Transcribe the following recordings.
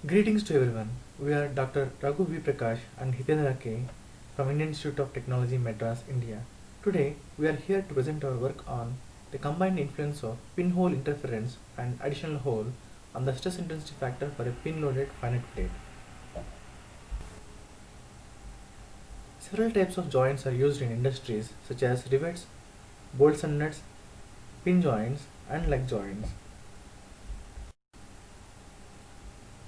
Greetings to everyone. We are Dr. Raghu V. Prakash and Hithendra K. from Indian Institute of Technology, Madras, India. Today, we are here to present our work on the combined influence of pinhole interference and additional hole on the stress intensity factor for a pin-loaded finite plate. Several types of joints are used in industries such as rivets, bolts and nuts, pin joints, and leg joints.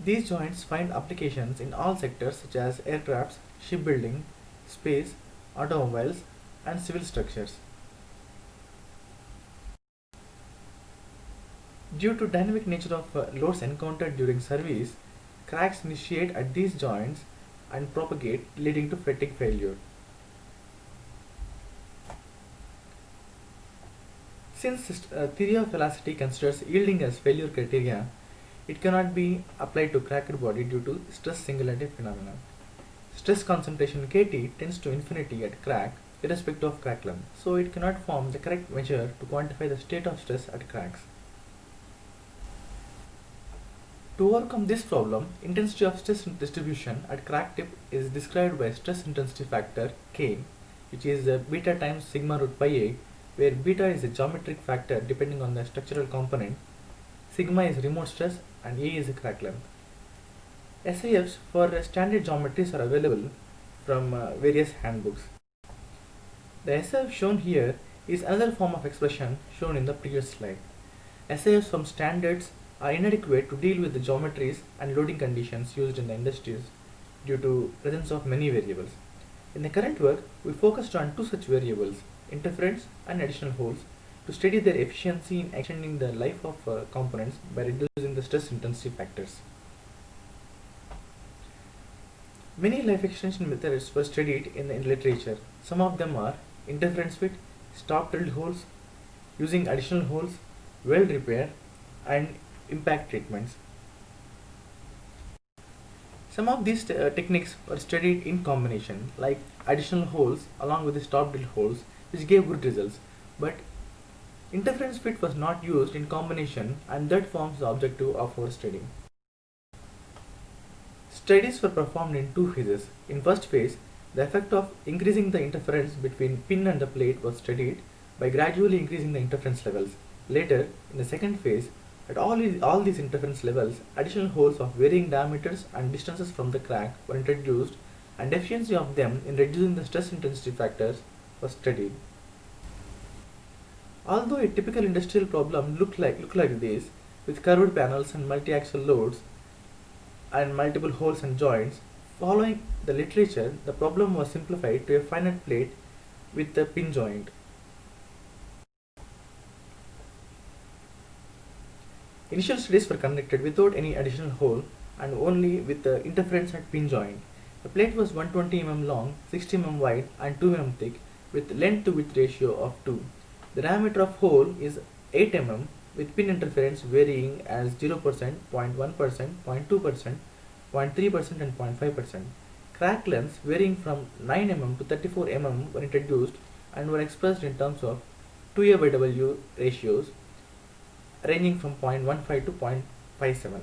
These joints find applications in all sectors such as aircrafts, shipbuilding, space, automobiles, and civil structures. Due to dynamic nature of loads encountered during service, cracks initiate at these joints and propagate, leading to fatigue failure. Since theory of velocity considers yielding as failure criteria, it cannot be applied to cracked body due to stress singularity phenomena. Stress concentration Kt tends to infinity at crack irrespective of crack length, so it cannot form the correct measure to quantify the state of stress at cracks. To overcome this problem, intensity of stress distribution at crack tip is described by stress intensity factor K, which is beta times sigma root pi a, where beta is a geometric factor depending on the structural component, sigma is remote stress, and a is a crack length. SIFs for standard geometries are available from various handbooks. The SIF shown here is another form of expression shown in the previous slide. SIFs from standards are inadequate to deal with the geometries and loading conditions used in the industries due to presence of many variables. In the current work, we focused on two such variables, interference and additional holes, to study their efficiency in extending the life of components by reducing the stress intensity factors. Many life extension methods were studied in the literature. Some of them are interference fit, stop drilled holes, using additional holes, weld repair, and impact treatments. Some of these techniques were studied in combination, like additional holes along with the stop drill holes, which gave good results, but interference fit was not used in combination, and that forms the objective of our study. Studies were performed in two phases. In first phase, the effect of increasing the interference between pin and the plate was studied by gradually increasing the interference levels. Later, in the second phase, at all these interference levels, additional holes of varying diameters and distances from the crack were introduced, and efficiency of them in reducing the stress intensity factors was studied. Although a typical industrial problem look like this, with curved panels and multi-axial loads and multiple holes and joints, following the literature, the problem was simplified to a finite plate with a pin joint. Initial studies were conducted without any additional hole and only with the interference at pin joint. The plate was 120 mm long, 60 mm wide, and 2 mm thick, with length to width ratio of 2. The diameter of hole is 8 mm, with pin interference varying as 0%, 0.1%, 0.2%, 0.3%, and 0.5%. Crack lengths varying from 9 mm to 34 mm were introduced and were expressed in terms of 2A by W ratios ranging from 0.15 to 0.57.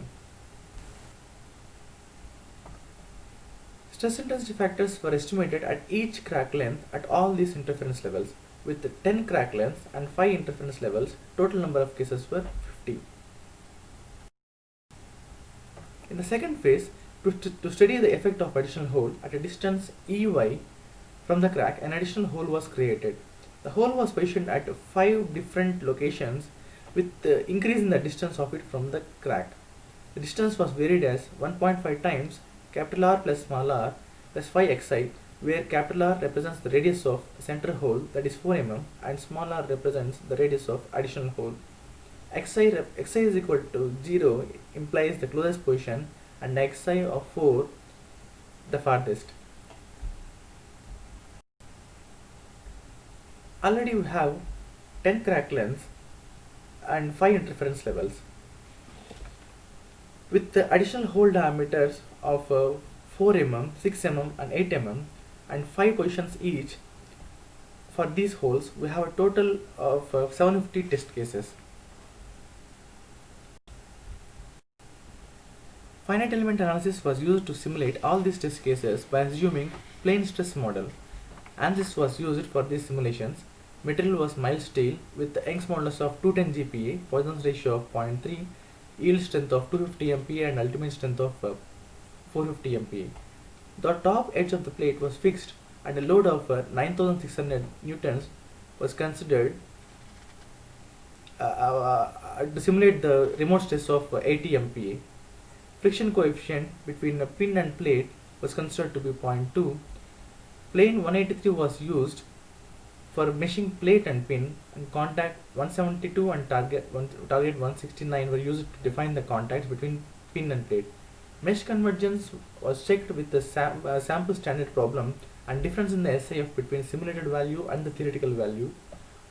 Stress intensity factors were estimated at each crack length at all these interference levels. With 10 crack lengths and 5 interference levels, total number of cases were 50. In the second phase, to study the effect of additional hole at a distance EY from the crack, an additional hole was created. The hole was positioned at 5 different locations with increase in the distance of it from the crack. The distance was varied as 1.5 times capital R plus small r plus 5 xi, where capital R represents the radius of center hole, that is 4 mm, and small r represents the radius of additional hole. Xi is equal to 0 implies the closest position, and xi of 4 the farthest. Already we have 10 crack lengths and 5 interference levels. With the additional hole diameters of 4 mm, 6 mm, and 8 mm, and 5 positions each for these holes, we have a total of 750 test cases. Finite element analysis was used to simulate all these test cases by assuming plane stress model. ANSYS was used for these simulations. Material was mild steel with the Young's modulus of 210 GPa, Poisson's ratio of 0.3, yield strength of 250 MPa and ultimate strength of 450 MPa. The top edge of the plate was fixed and a load of 9600 newtons was considered to simulate the remote stress of 80 MPa. Friction coefficient between a pin and plate was considered to be 0.2. Plane 183 was used for meshing plate and pin, and contact 172 and target 169 were used to define the contacts between pin and plate. Mesh convergence was checked with the sample standard problem, and difference in the SIF between simulated value and the theoretical value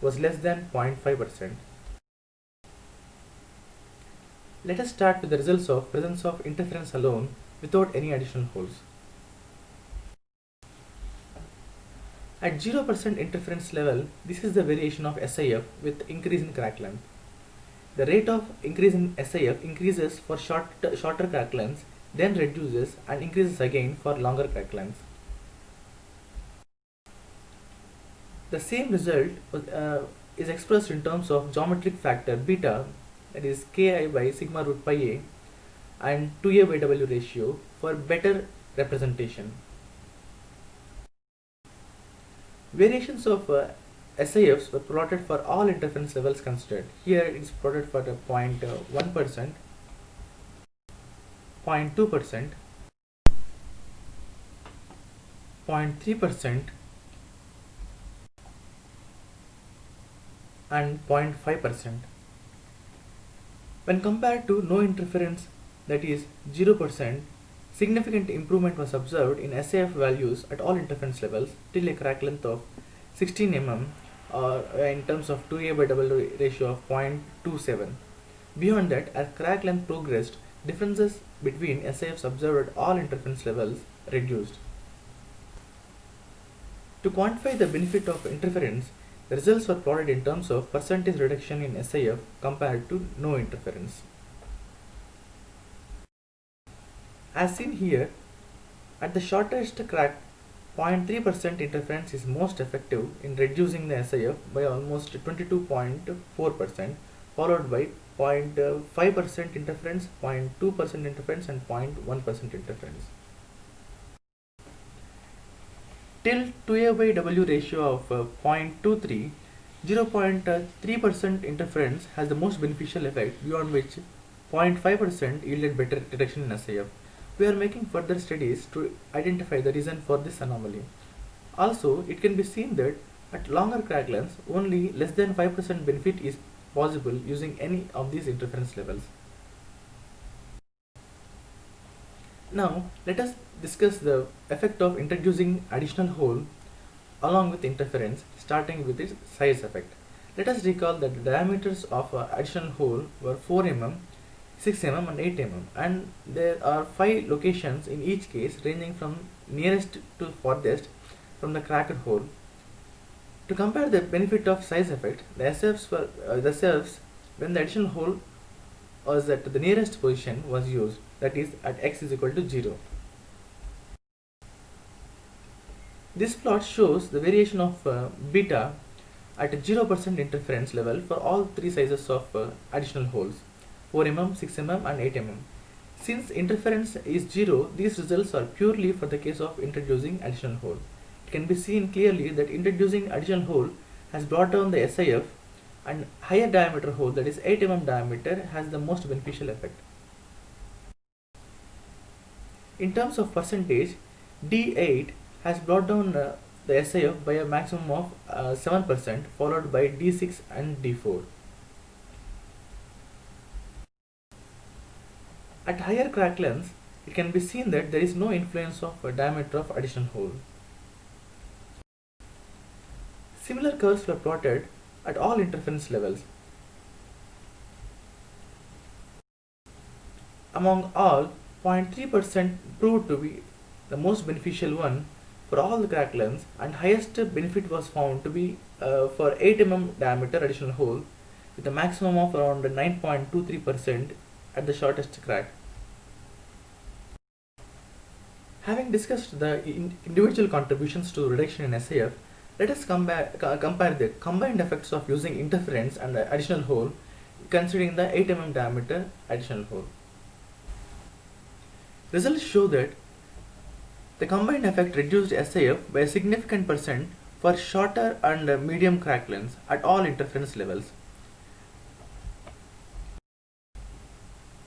was less than 0.5%. Let us start with the results of presence of interference alone without any additional holes. At 0% interference level, this is the variation of SIF with increase in crack length. The rate of increase in SIF increases for shorter crack lengths, then reduces and increases again for longer crack lengths. The same result is expressed in terms of geometric factor beta, that is Ki by sigma root pi a, and 2a by W ratio for better representation. Variations of SIFs were plotted for all interference levels considered. Here it is plotted for the 0.1%, 0.2%, 0.3%, and 0.5%. When compared to no interference, that is 0%, significant improvement was observed in SIF values at all interference levels till a crack length of 16 mm, or in terms of 2a by W ratio of 0.27. Beyond that, as crack length progressed, differences between SIFs observed at all interference levels reduced. To quantify the benefit of interference, the results were plotted in terms of percentage reduction in SIF compared to no interference. As seen here, at the shortest crack, 0.3% interference is most effective in reducing the SIF by almost 22.4%, followed by 0.5% interference, 0.2% interference, and 0.1% interference. Till 2a by W ratio of 0.23, 0.3% interference has the most beneficial effect, beyond which 0.5% yielded better reduction in SIF. We are making further studies to identify the reason for this anomaly. Also, it can be seen that at longer crack lengths, only less than 5% benefit is possible using any of these interference levels. Now, let us discuss the effect of introducing additional hole along with interference, starting with its size effect. Let us recall that the diameters of additional hole were 4 mm, 6 mm and 8 mm, and there are 5 locations in each case ranging from nearest to farthest from the cracked hole. To compare the benefit of size effect, the SIFs when the additional hole was at the nearest position was used, that is at x is equal to 0. This plot shows the variation of beta at a 0% interference level for all three sizes of additional holes, 4 mm, 6 mm and 8 mm. Since interference is 0, these results are purely for the case of introducing additional hole. It can be seen clearly that introducing additional hole has brought down the SIF, and higher diameter hole, that is 8 mm diameter, has the most beneficial effect. In terms of percentage, D8 has brought down the SIF by a maximum of 7%, followed by D6 and D4. At higher crack lengths, it can be seen that there is no influence of diameter of additional hole. Similar curves were plotted at all interference levels. Among all, 0.3% proved to be the most beneficial one for all the crack lengths, and highest benefit was found to be for 8 mm diameter additional hole with a maximum of around 9.23% at the shortest crack. Having discussed the individual contributions to reduction in SIF, let us compare the combined effects of using interference and additional hole considering the 8 mm diameter additional hole. Results show that the combined effect reduced SIF by a significant percent for shorter and medium crack lengths at all interference levels.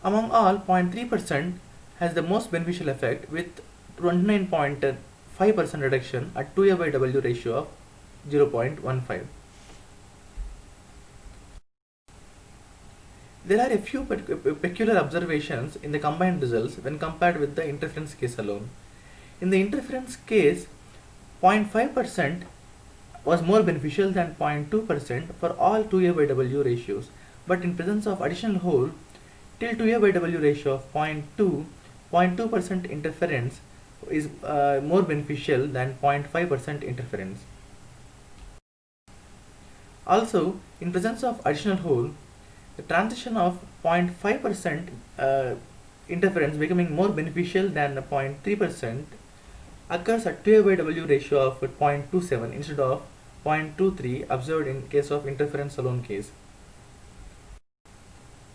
Among all, 0.3% has the most beneficial effect with 29.5% reduction at 2A by W ratio of 0.15. There are a few peculiar observations in the combined results when compared with the interference case alone. In the interference case, 0.5% was more beneficial than 0.2% for all 2A by W ratios, but in presence of additional hole, till 2A by W ratio of 0.2% interference is more beneficial than 0.5% interference. Also, in presence of additional hole, the transition of 0.5% interference becoming more beneficial than 0.3% occurs at 2A by W ratio of 0.27 instead of 0.23 observed in case of interference alone case.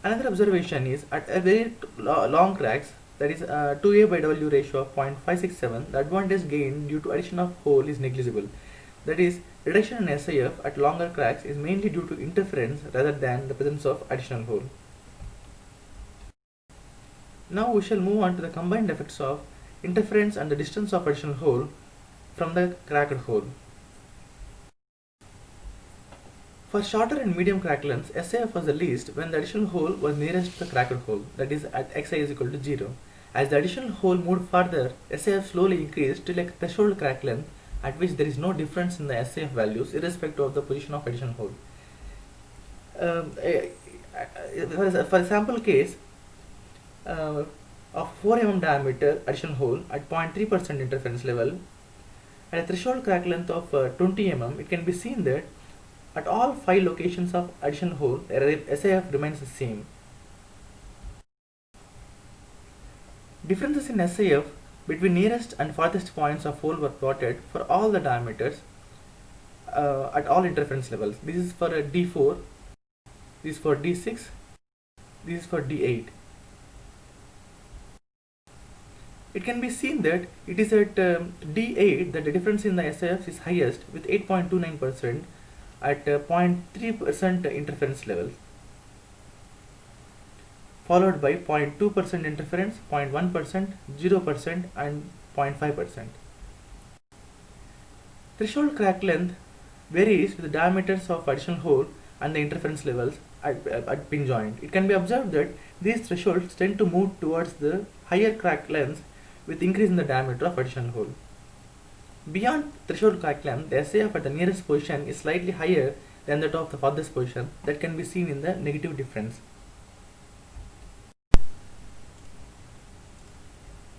Another observation is at a very long cracks, that is 2A by W ratio of 0.567, the advantage gained due to addition of hole is negligible. That is, reduction in SIF at longer cracks is mainly due to interference rather than the presence of additional hole. Now we shall move on to the combined effects of interference and the distance of additional hole from the cracked hole. For shorter and medium crack lengths, SIF was the least when the additional hole was nearest to the cracked hole, that is at xi is equal to 0. As the additional hole moved further, SIF slowly increased till a threshold crack length at which there is no difference in the SIF values irrespective of the position of additional hole. For a sample case of 4 mm diameter additional hole at 0.3% interference level, at a threshold crack length of 20 mm, it can be seen that at all 5 locations of additional hole, SIF remains the same. Differences in SIF between nearest and farthest points of hole were plotted for all the diameters at all interference levels. This is for D4, this is for D6, this is for D8. It can be seen that it is at D8 that the difference in the SIF is highest with 8.29% at 0.3% interference level, followed by 0.2% interference, 0.1%, 0% and 0.5%. Threshold crack length varies with the diameters of additional hole and the interference levels at pin joint. It can be observed that these thresholds tend to move towards the higher crack lengths with increase in the diameter of additional hole. Beyond threshold crack length, the SIF at the nearest position is slightly higher than that of the farthest position, that can be seen in the negative difference.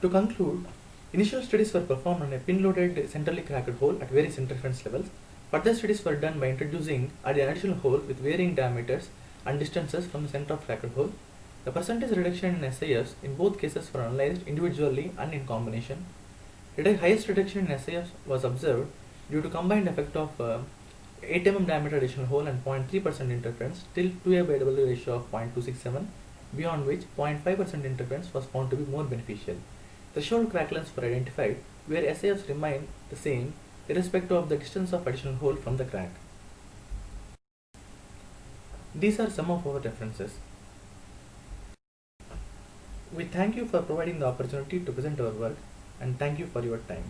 To conclude, initial studies were performed on a pin-loaded centrally cracked hole at various interference levels. Further studies were done by introducing an additional hole with varying diameters and distances from the center of cracked hole. The percentage reduction in SIFs in both cases were analyzed individually and in combination. The highest reduction in SIFs was observed due to combined effect of 8 mm diameter additional hole and 0.3% interference till 2A by W ratio of 0.267, beyond which 0.5% interference was found to be more beneficial. Threshold crack lengths were identified where SIFs remain the same irrespective of the distance of additional hole from the crack. These are some of our references. We thank you for providing the opportunity to present our work, and thank you for your time.